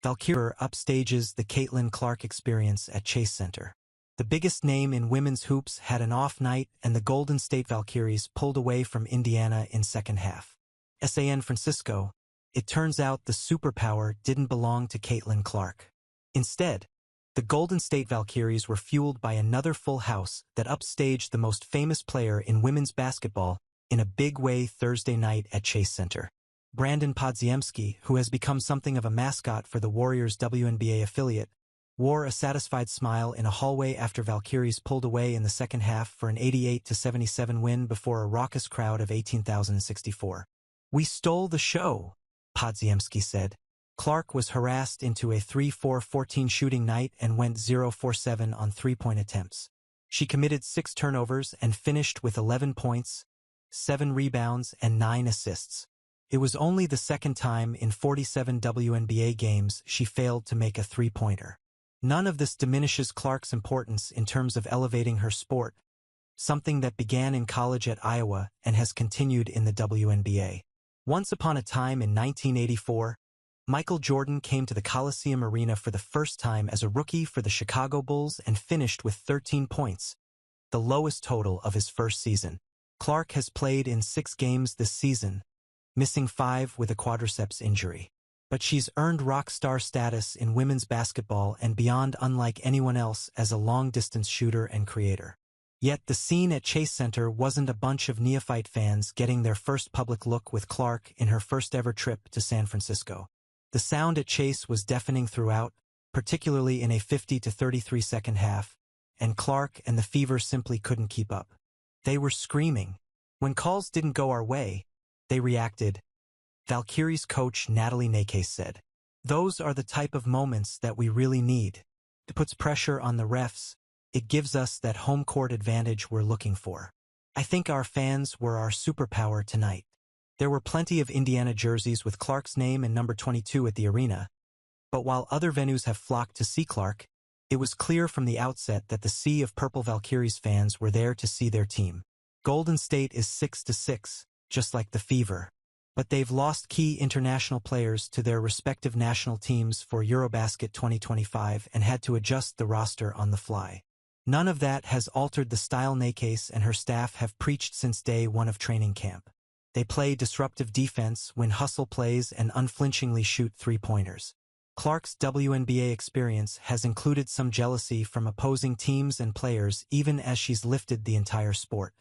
Valkyrie upstages the Caitlin Clark experience at Chase Center. The biggest name in women's hoops had an off night, and the Golden State Valkyries pulled away from Indiana in second half. San Francisco, it turns out the superpower didn't belong to Caitlin Clark. Instead, the Golden State Valkyries were fueled by another full house that upstaged the most famous player in women's basketball in a big way Thursday night at Chase Center. Brandon Podziemski, who has become something of a mascot for the Warriors' WNBA affiliate, wore a satisfied smile in a hallway after Valkyries pulled away in the second half for an 88-77 win before a raucous crowd of 18,064. "We stole the show," Podziemski said. Clark was harassed into a 3-4-14 shooting night and went 0-for-7 on three-point attempts. She committed 6 turnovers and finished with 11 points, 7 rebounds, and 9 assists. It was only the second time in 47 WNBA games she failed to make a three-pointer. None of this diminishes Clark's importance in terms of elevating her sport, something that began in college at Iowa and has continued in the WNBA. Once upon a time in 1984, Michael Jordan came to the Coliseum Arena for the first time as a rookie for the Chicago Bulls and finished with 13 points, the lowest total of his first season. Clark has played in 6 games this season, missing 5 with a quadriceps injury. But she's earned rock star status in women's basketball and beyond, unlike anyone else, as a long-distance shooter and creator. Yet the scene at Chase Center wasn't a bunch of neophyte fans getting their first public look with Clark in her first-ever trip to San Francisco. The sound at Chase was deafening throughout, particularly in a 50-33 second half, and Clark and the Fever simply couldn't keep up. They were screaming. When calls didn't go our way, they reacted, Valkyries coach Natalie Nakase said. "Those are the type of moments that we really need. It puts pressure on the refs. It gives us that home court advantage we're looking for. I think our fans were our superpower tonight." There were plenty of Indiana jerseys with Clark's name and number 22 at the arena, but while other venues have flocked to see Clark, it was clear from the outset that the sea of Purple Valkyries fans were there to see their team. Golden State is 6-6, just like the Fever, but they've lost key international players to their respective national teams for Eurobasket 2025 and had to adjust the roster on the fly. None of that has altered the style Nakase and her staff have preached since day one of training camp. They play disruptive defense, win hustle plays, and unflinchingly shoot three-pointers. Clark's WNBA experience has included some jealousy from opposing teams and players even as she's lifted the entire sport.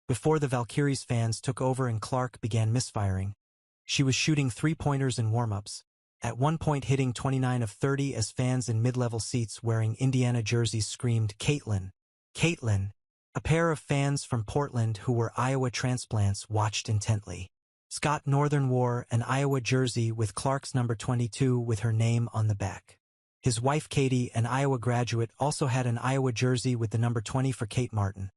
Before the Valkyries fans took over and Clark began misfiring, she was shooting three-pointers in warm-ups, at one point hitting 29 of 30 as fans in mid-level seats wearing Indiana jerseys screamed, "Caitlin! Caitlin!" A pair of fans from Portland who were Iowa transplants watched intently. Scott Northern wore an Iowa jersey with Clark's number 22 with her name on the back. His wife Katie, an Iowa graduate, also had an Iowa jersey with the number 20 for Kate Martin,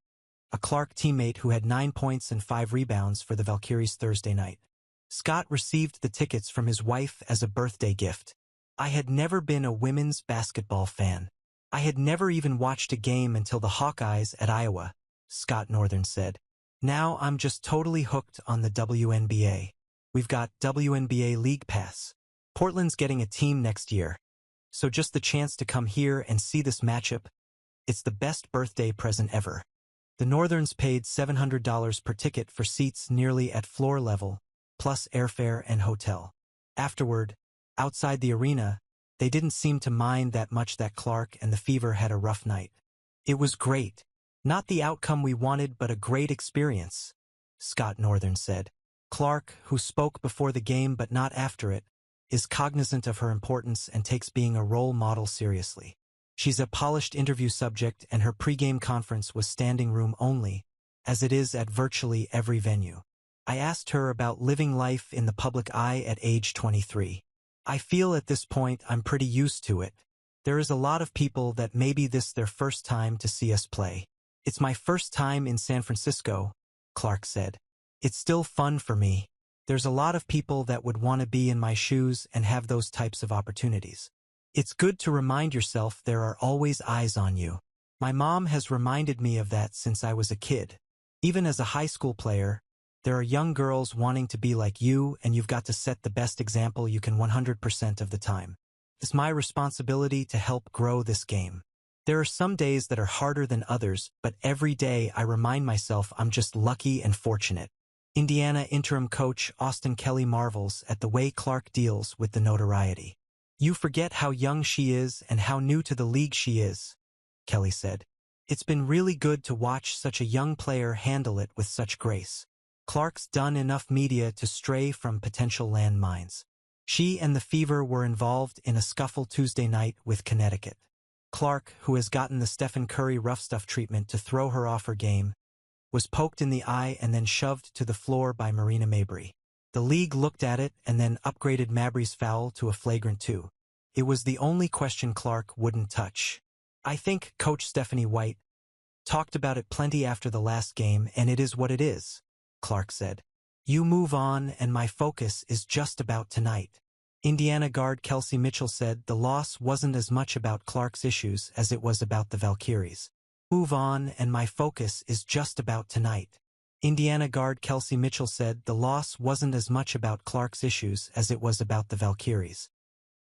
a Clark teammate who had 9 points and 5 rebounds for the Valkyries Thursday night. Scott received the tickets from his wife as a birthday gift. "I had never been a women's basketball fan. I had never even watched a game until the Hawkeyes at Iowa," Scott Northern said. "Now I'm just totally hooked on the WNBA. We've got WNBA League Pass. Portland's getting a team next year. So just the chance to come here and see this matchup, it's the best birthday present ever." The Northerns paid $700 per ticket for seats nearly at floor level, plus airfare and hotel. Afterward, outside the arena, they didn't seem to mind that much that Clark and the Fever had a rough night. "It was great. Not the outcome we wanted, but a great experience," Scott Northern said. Clark, who spoke before the game but not after it, is cognizant of her importance and takes being a role model seriously. She's a polished interview subject, and her pregame conference was standing room only, as it is at virtually every venue. I asked her about living life in the public eye at age 23. "I feel at this point I'm pretty used to it. There is a lot of people that maybe this their first time to see us play. It's my first time in San Francisco," Clark said. "It's still fun for me. There's a lot of people that would want to be in my shoes and have those types of opportunities. It's good to remind yourself there are always eyes on you. My mom has reminded me of that since I was a kid. Even as a high school player, there are young girls wanting to be like you, and you've got to set the best example you can 100% of the time." It's my responsibility to help grow this game. There are some days that are harder than others, but every day I remind myself I'm just lucky and fortunate. Indiana interim coach Austin Kelly marvels at the way Clark deals with the notoriety. You forget how young she is and how new to the league she is, Kelly said. It's been really good to watch such a young player handle it with such grace. Clark's done enough media to stray from potential landmines. She and the Fever were involved in a scuffle Tuesday night with Connecticut. Clark, who has gotten the Stephen Curry rough stuff treatment to throw her off her game, was poked in the eye and then shoved to the floor by Marina Mabrey. The league looked at it and then upgraded Mabrey's foul to a flagrant 2. It was the only question Clark wouldn't touch. I think Coach Stephanie White talked about it plenty after the last game, and it is what it is, Clark said. You move on, and my focus is just about tonight. Indiana guard Kelsey Mitchell said the loss wasn't as much about Clark's issues as it was about the Valkyries. Move on, and my focus is just about tonight. Indiana guard Kelsey Mitchell said the loss wasn't as much about Clark's issues as it was about the Valkyries.